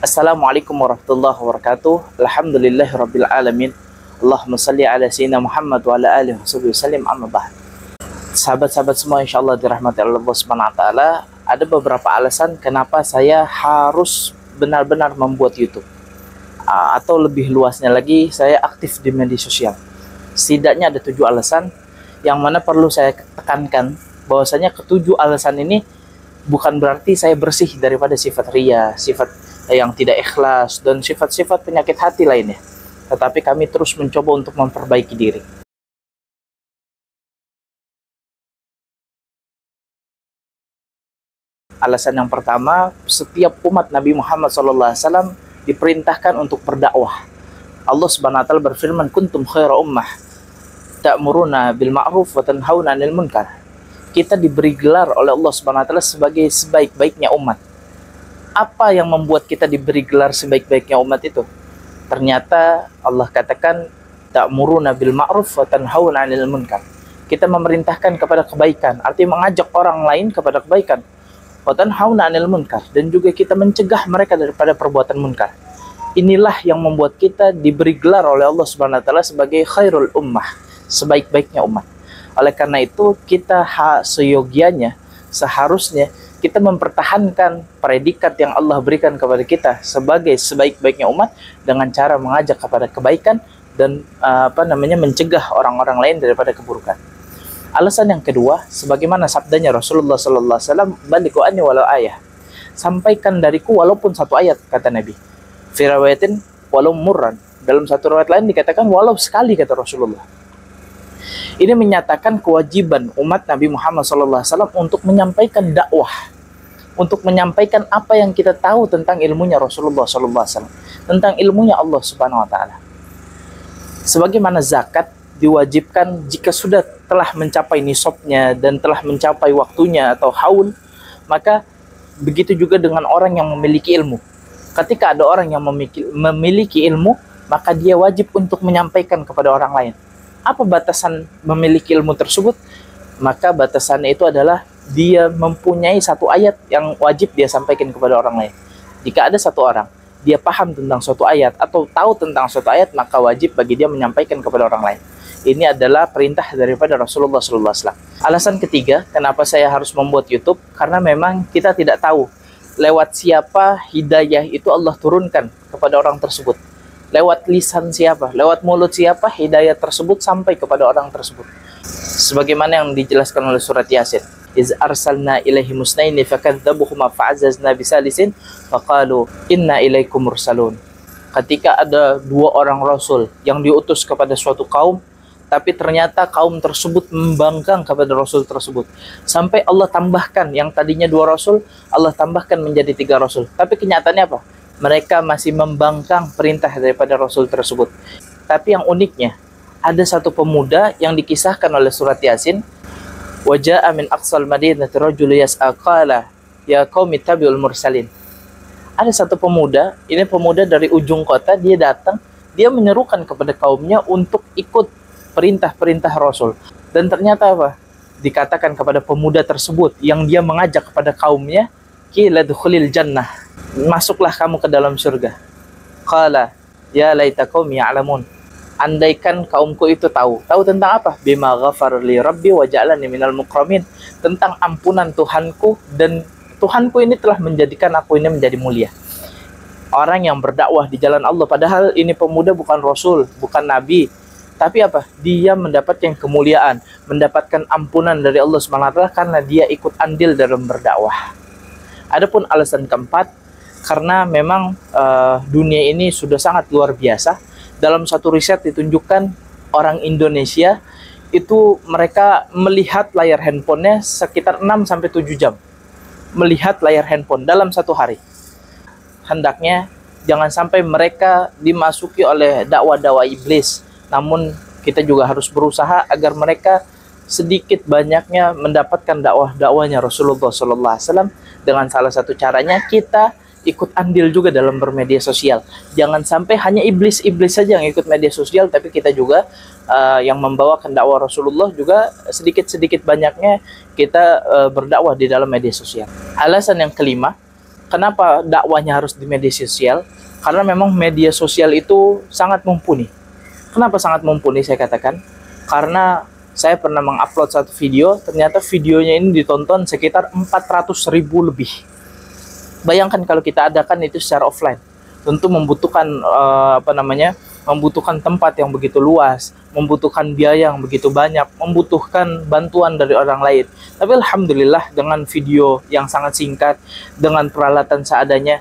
Assalamualaikum warahmatullahi wabarakatuh. Alhamdulillahirabbil alamin. Allahumma shalli ala sayyidina Muhammad wa ala alihi wasallam, amma ba'd. Sahabat-sahabat semua, insyaallah dirahmati Allah Subhanahu wa taala, ada beberapa alasan kenapa saya harus benar-benar membuat YouTube. Atau lebih luasnya lagi, saya aktif di media sosial. Setidaknya ada 7 alasan yang mana perlu saya tekankan bahwasanya ketujuh alasan ini bukan berarti saya bersih daripada sifat ria, sifat yang tidak ikhlas, dan sifat-sifat penyakit hati lainnya. Tetapi kami terus mencoba untuk memperbaiki diri. Alasan yang pertama, setiap umat Nabi Muhammad SAW diperintahkan untuk berdakwah. Allah Subhanahu wa taala berfirman, kuntum khaira ummah ta'muruna bil ma'ruf wa tanhauna 'anil munkar. Kita diberi gelar oleh Allah Subhanahu wa taala sebagai sebaik-baiknya umat. Apa yang membuat kita diberi gelar sebaik-baiknya umat itu? Ternyata Allah katakan ta'muruna bil ma'ruf wa tanhauna 'anil munkar. Kita memerintahkan kepada kebaikan, artinya mengajak orang lain kepada kebaikan. Wa tanhauna 'anil munkar, dan juga kita mencegah mereka daripada perbuatan munkar. Inilah yang membuat kita diberi gelar oleh Allah Subhanahu wa taala sebagai khairul ummah, sebaik-baiknya umat. Oleh karena itu, kita seyogianya, seharusnya kita mempertahankan predikat yang Allah berikan kepada kita sebagai sebaik-baiknya umat dengan cara mengajak kepada kebaikan dan mencegah orang-orang lain daripada keburukan. Alasan yang kedua, sebagaimana sabdanya Rasulullah sallallahu alaihi wasallam, balighu anni walau ayah. Sampaikan dariku walaupun satu ayat, kata Nabi. Fi riwayatin walau murran. Dalam satu riwayat lain dikatakan walau sekali, kata Rasulullah. Ini menyatakan kewajiban umat Nabi Muhammad SAW untuk menyampaikan dakwah, untuk menyampaikan apa yang kita tahu tentang ilmunya Rasulullah SAW, tentang ilmunya Allah Subhanahu wa taala. Sebagaimana zakat diwajibkan jika sudah telah mencapai nisabnya dan telah mencapai waktunya atau haul, maka begitu juga dengan orang yang memiliki ilmu. Ketika ada orang yang memiliki ilmu, maka dia wajib untuk menyampaikan kepada orang lain. Apa batasan memiliki ilmu tersebut? Maka batasannya itu adalah dia mempunyai satu ayat yang wajib dia sampaikan kepada orang lain. Jika ada satu orang, dia paham tentang suatu ayat atau tahu tentang suatu ayat, maka wajib bagi dia menyampaikan kepada orang lain. Ini adalah perintah daripada Rasulullah SAW. Alasan ketiga, kenapa saya harus membuat YouTube? Karena memang kita tidak tahu lewat siapa hidayah itu Allah turunkan kepada orang tersebut. Lewat lisan siapa, lewat mulut siapa hidayah tersebut sampai kepada orang tersebut. Sebagaimana yang dijelaskan oleh surat Yasin. Iz arsalna ilaihi musnaini fakadzabuhuma fa'azzazna bisalisin faqalu inna ilaikum mursalun. Ketika ada 2 orang rasul yang diutus kepada suatu kaum, tapi ternyata kaum tersebut membangkang kepada rasul tersebut. Sampai Allah tambahkan yang tadinya 2 rasul, Allah tambahkan menjadi 3 rasul. Tapi kenyataannya apa? Mereka masih membangkang perintah daripada Rasul tersebut. Tapi yang uniknya, ada satu pemuda yang dikisahkan oleh surat Yasin. Waja'a min aqsal madinati rajulun yas'a qala ya qaumi tabi'ul mursalin. Ada satu pemuda, ini pemuda dari ujung kota, dia datang, dia menyerukan kepada kaumnya untuk ikut perintah-perintah Rasul. Dan ternyata apa? Dikatakan kepada pemuda tersebut yang dia mengajak kepada kaumnya, qila dukhulil jannah, masuklah kamu ke dalam surga. Qala ya laita qaumi ya'lamun. Andaikan kaumku itu tahu tentang apa? Bima ghafara li rabbi wa ja'alani minal mukramin, tentang ampunan Tuhanku, dan Tuhanku ini telah menjadikan aku ini menjadi mulia. Orang yang berdakwah di jalan Allah, padahal ini pemuda bukan rasul, bukan nabi, tapi apa? Dia mendapatkan kemuliaan, mendapatkan ampunan dari Allah Subhanahu wa taala karena dia ikut andil dalam berdakwah. Adapun alasan keempat, karena memang dunia ini sudah sangat luar biasa. Dalam satu riset ditunjukkan orang Indonesia itu mereka melihat layar handphonenya sekitar 6-7 jam. Melihat layar handphone dalam satu hari. Hendaknya jangan sampai mereka dimasuki oleh dakwah-dakwah iblis. Namun kita juga harus berusaha agar mereka sedikit banyaknya mendapatkan dakwah-dakwahnya Rasulullah SAW. Dengan salah satu caranya kita ikut andil juga dalam bermedia sosial. Jangan sampai hanya iblis-iblis saja yang ikut media sosial, tapi kita juga yang membawakan dakwah Rasulullah juga sedikit-sedikit banyaknya kita berdakwah di dalam media sosial. Alasan yang kelima, Kenapa dakwahnya harus di media sosial? Karena memang media sosial itu sangat mumpuni. Kenapa sangat mumpuni saya katakan? Karena saya pernah mengupload satu video, ternyata videonya ini ditonton sekitar 400.000 lebih. Bayangkan kalau kita adakan itu secara offline, tentu membutuhkan membutuhkan tempat yang begitu luas, membutuhkan biaya yang begitu banyak, membutuhkan bantuan dari orang lain. Tapi alhamdulillah dengan video yang sangat singkat, dengan peralatan seadanya,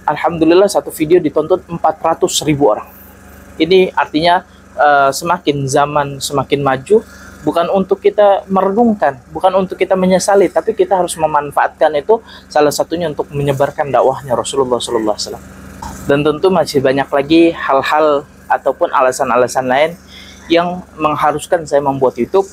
alhamdulillah satu video ditonton 400.000 orang. Ini artinya semakin zaman semakin maju, bukan untuk kita merenungkan, bukan untuk kita menyesali, tapi kita harus memanfaatkan itu, salah satunya untuk menyebarkan dakwahnya Rasulullah SAW. Dan tentu masih banyak lagi hal-hal ataupun alasan-alasan lain yang mengharuskan saya membuat YouTube.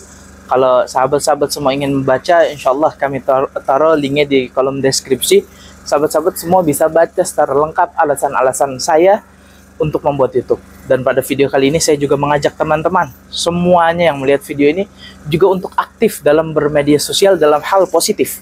Kalau sahabat-sahabat semua ingin membaca, insya Allah kami taruh linknya di kolom deskripsi. Sahabat-sahabat semua bisa baca secara lengkap alasan-alasan saya untuk membuat YouTube. Dan pada video kali ini saya juga mengajak teman-teman semuanya yang melihat video ini juga untuk aktif dalam bermedia sosial dalam hal positif.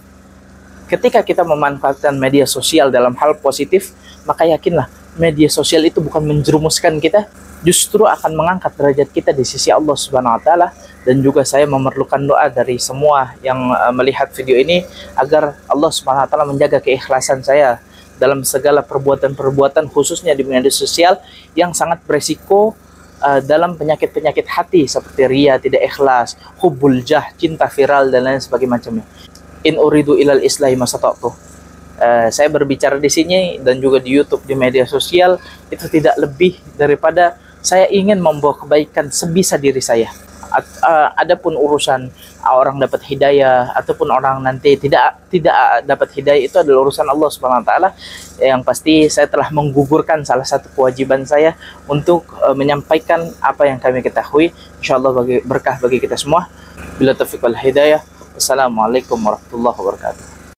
Ketika kita memanfaatkan media sosial dalam hal positif, maka yakinlah media sosial itu bukan menjerumuskan kita, justru akan mengangkat derajat kita di sisi Allah Subhanahu wa taala. Dan juga saya memerlukan doa dari semua yang melihat video ini agar Allah Subhanahu wa taala menjaga keikhlasan saya dalam segala perbuatan-perbuatan, khususnya di media sosial yang sangat beresiko dalam penyakit-penyakit hati seperti ria, tidak ikhlas, hubbul jah, cinta viral dan lain sebagainya. In uridu ilal islahi masata'tu. Saya berbicara di sini dan juga di YouTube, di media sosial, itu tidak lebih daripada saya ingin membawa kebaikan sebisa diri saya. Adapun urusan orang dapat hidayah ataupun orang nanti tidak dapat hidayah, itu adalah urusan Allah Subhanahu wa taala. Yang pasti saya telah menggugurkan salah satu kewajiban saya untuk menyampaikan apa yang kami ketahui. Insyaallah berkah bagi kita semua. Bila taufiq wal hidayah. Wassalamualaikum warahmatullahi wabarakatuh.